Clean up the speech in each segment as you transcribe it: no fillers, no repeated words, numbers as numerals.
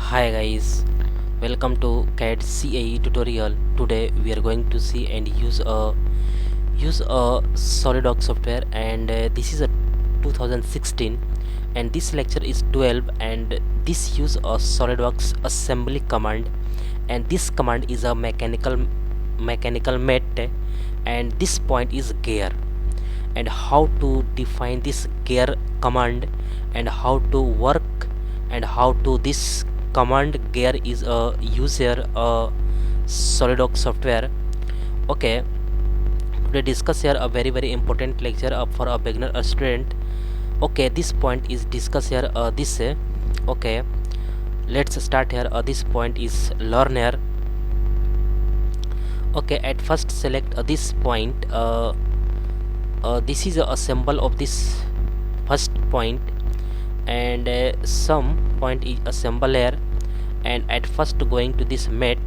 Hi guys, welcome to CAD CAE tutorial. Today we are going to see and use a Solidworks software, and this is a 2016, and this lecture is 12, and this use a Solidworks assembly command, and this command is a mechanical met, and this point is gear, and how to define this gear command, and how to work, and how to this command gear is a user Solidworks software. Okay, today discuss here a very important lecture for a beginner or student. Okay, this point is discuss here this okay, let's start here. This point is learner. Okay, at first select this point. This is a symbol of this first point, and some point is a symbol here, and at first going to this met,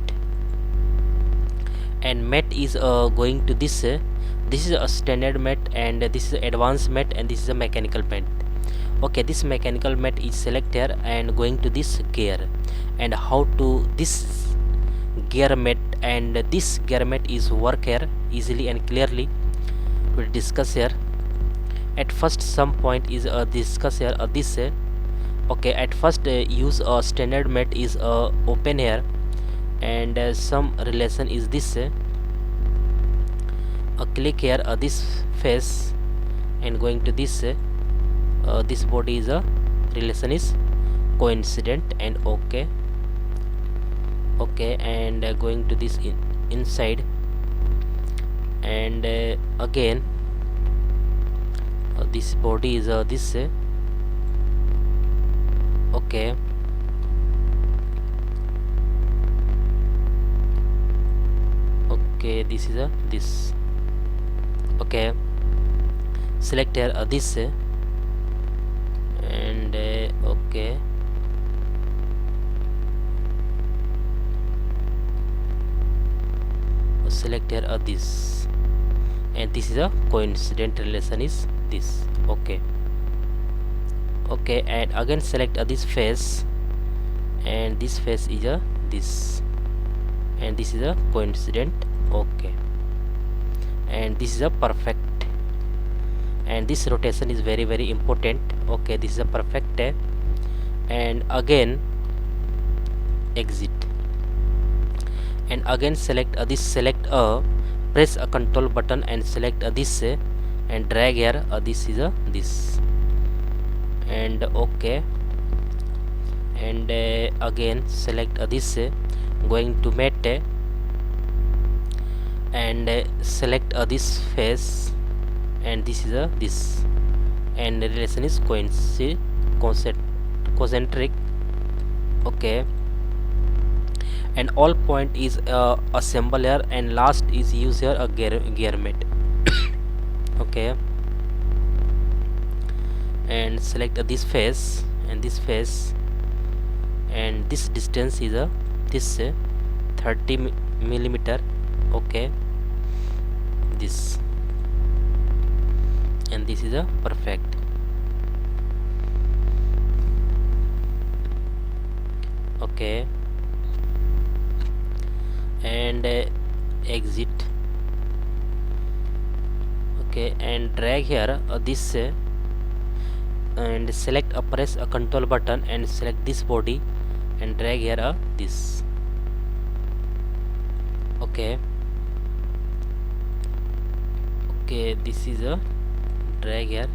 and met is going to this is a standard met, and this is advanced met, and this is a mechanical met. Okay, this mechanical met is select here and going to this gear, and how to this gear met, and this gear met is work here easily and clearly. We'll discuss here. At first some point is discuss here this okay, at first use a standard met is open here, and some relation is this click here this face, and going to this this body is a relation is coincident, and okay, and going to this inside, and again this body is this okay, this is this okay, select here this and okay, select here this, and this is a coincident relation is this okay, and again select this face, and this face is this, and this is a coincident okay, and this is a perfect, and this rotation is very important. Okay, this is a perfect and again exit, and again select this select press a control button and select this and drag here this is this, and okay, and again select this going to met, and select this face, and this is this, and the relation is concentric okay, and all point is a symbol here, and last is use here a gear met okay, and select this face, and this face, and this distance is this 30 millimeter okay, this, and this is a perfect okay, and exit okay, and drag here this and select press a control button and select this body and drag here this okay, this is a drag here,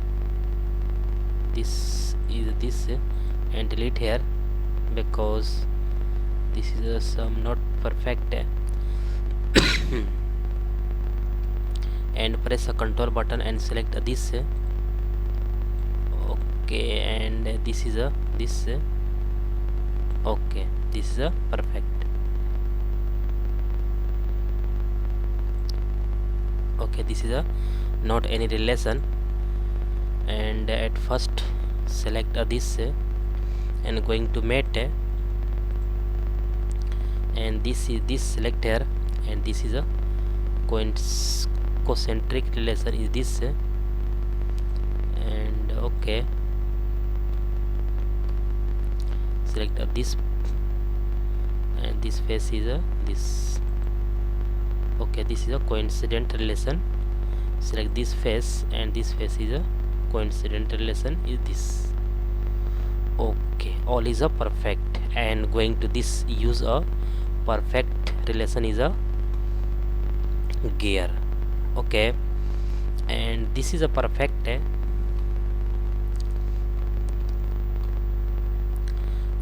this is this and delete here because this is some not perfect and press a control button and select this okay, and this is this okay, this is perfect okay, this is not any relation, and at first select this and going to met, and this is this select here, and this is a concentric relation is this and okay, select this and this face is a this. Okay, this is a coincident relation. Select this face, and this face is a coincident relation is this. Okay, all is a perfect, and going to this use a perfect relation is a gear. Okay, and this is a perfect,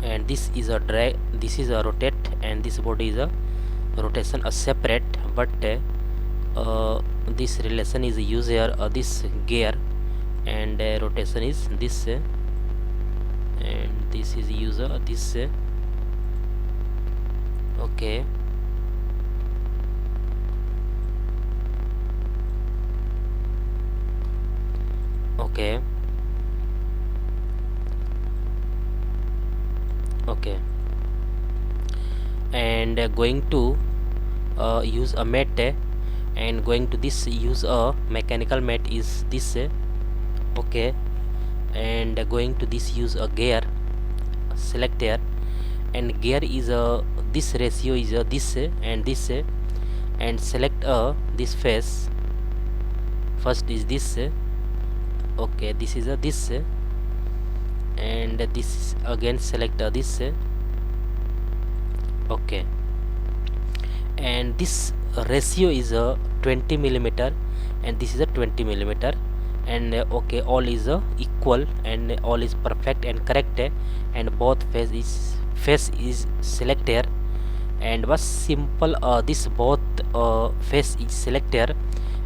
and this is a drag, this is a rotate, and this body is a rotation a separate, but this relation is used here, this gear, and rotation is this, and this is user this. Okay, okay, okay, and going to use a mat, and going to this use a mechanical mat is this. Okay, and going to this use a gear, select here, and gear is a this ratio is a this, and this, and select this face. First is this. Okay, this is a this, and this again select this. Okay, and this ratio is a 20 millimeter, and this is a 20 millimeter, and okay, all is equal, and all is perfect and correct, and both face is selected, and was simple this both face is selected,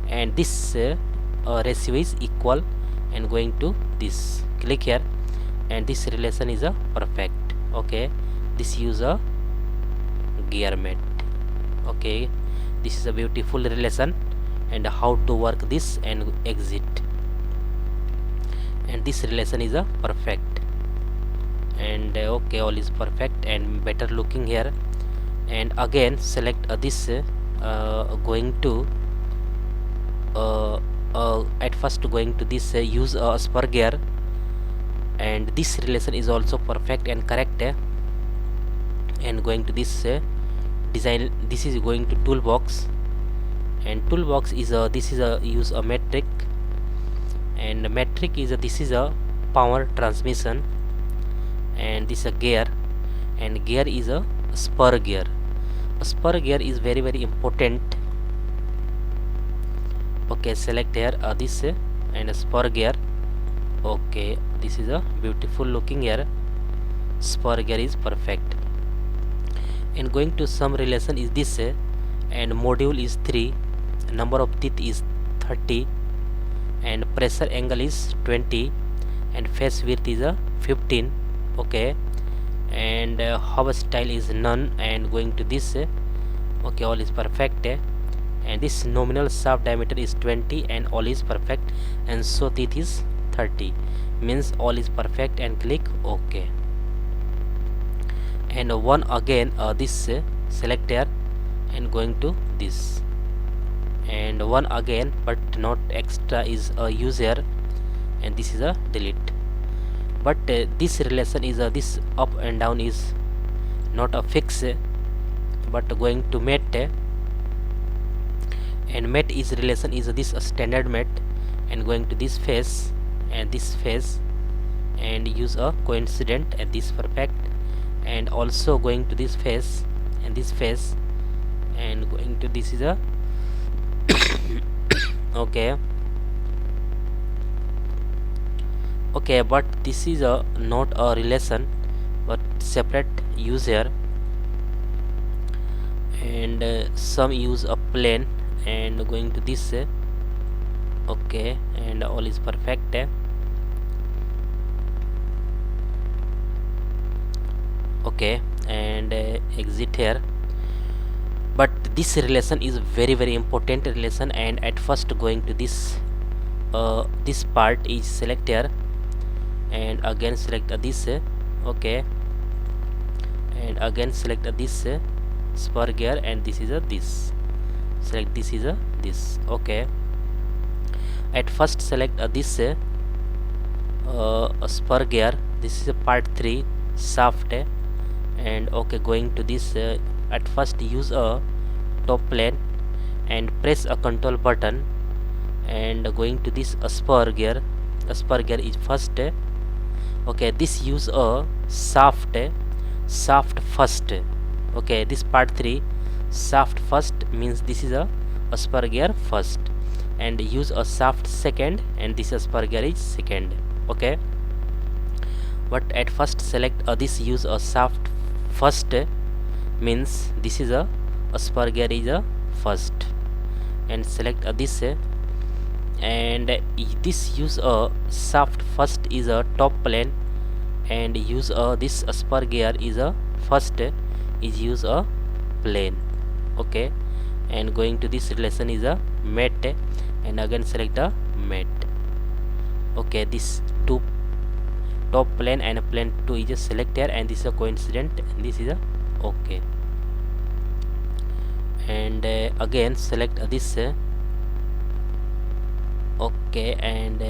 and this ratio is equal, and going to this click here, and this relation is a perfect. Okay, this use a gear mat. Okay, this is a beautiful relation, and how to work this and exit, and this relation is a perfect, and okay, all is perfect and better looking here. And again select this, going to at first going to this use a spur gear, and this relation is also perfect and correct, and going to this design, this is going to toolbox, and toolbox is a this is a use a metric, and metric is a this is a power transmission, and this is a gear, and gear is a spur gear. A spur gear is very important. Okay, select here this and a spur gear. Okay, this is a beautiful looking here. Spur gear is perfect, and going to some relation is this, and module is 3, number of teeth is 30, and pressure angle is 20, and face width is 15. Okay, and hover style is none, and going to this okay, all is perfect, and this nominal shaft diameter is 20, and all is perfect, and so teeth is 30, means all is perfect, and click OK. And one again this select here, and going to this, and one again but not extra is a user, and this is a delete. But this relation is this up and down is not a fix, but going to mat, and mat is relation is this standard mat, and going to this face and this face, and use a coincident, and this perfect, and also going to this face and this face, and going to this is a okay, okay, but this is a not a relation but separate user, and some use a plane, and going to this okay, and all is perfect, okay, and exit here. But this relation is very important relation, and at first going to this this part is select here, and again select this okay, and again select this spur gear, and this is a this, select this is a this. Okay, at first select this spur gear, this is a part 3 shaft, and okay, going to this at first use a top plane and press a control button, and going to this asperger is first. Okay, this use a shaft first. Okay, this part 3 shaft first means this is a asperger first, and use a shaft second, and this asperger is second. Okay, but at first select this use a shaft first means this is a asperger is a first, and select this and this use a shaft first is a top plane, and use this asperger is a first is use a plane. Okay, and going to this relation is a mate, and again select a mate. Okay, this two top plane and plane 2 is a select here, and this is a coincident, and this is a okay, and again select this okay, and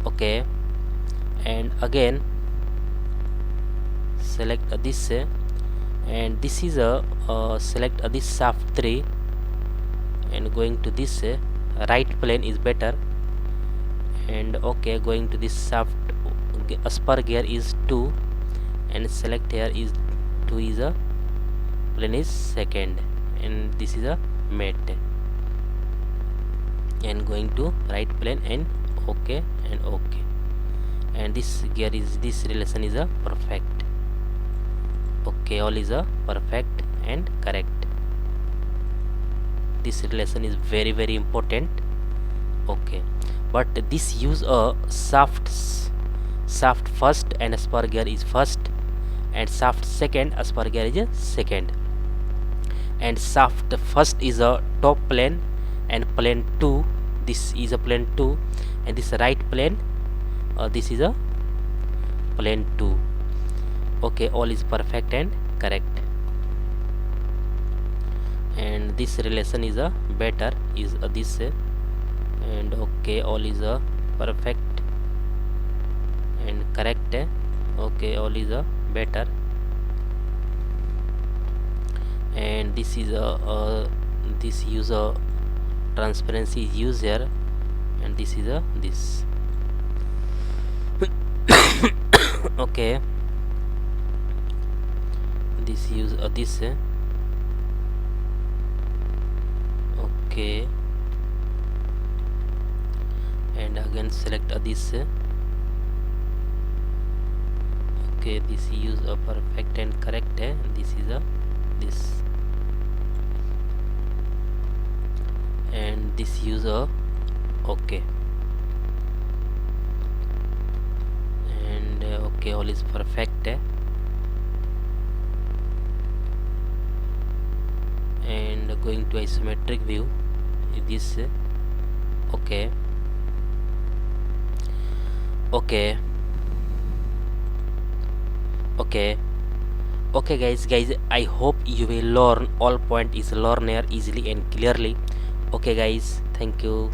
okay, and again select this and this is a select this shaft 3, and going to this right plane is better, and okay, going to this shaft asperger is 2, and select here is 2 is a plane is second, and this is a mate, and going to right plane and okay, and okay, and this gear is this relation is a perfect. Okay, all is a perfect and correct. This relation is very important. Okay, but this use a shaft first and asperger is first, and shaft second asperger is second, and shaft first is a top plane and plane 2, this is a plane 2, and this right plane this is a plane 2. Okay, all is perfect and correct, and this relation is a better is this and okay, all is a perfect and correct. Okay, all is a better, and this is a this use a transparency is used here, and this is a this okay, this use this okay, and again select this okay, this use a perfect and correct, this is a this, and this use a okay, and okay, all is perfect, and going to isometric view this okay, okay, okay, okay guys, I hope you will learn all point is learn here easily and clearly. Okay guys, thank you.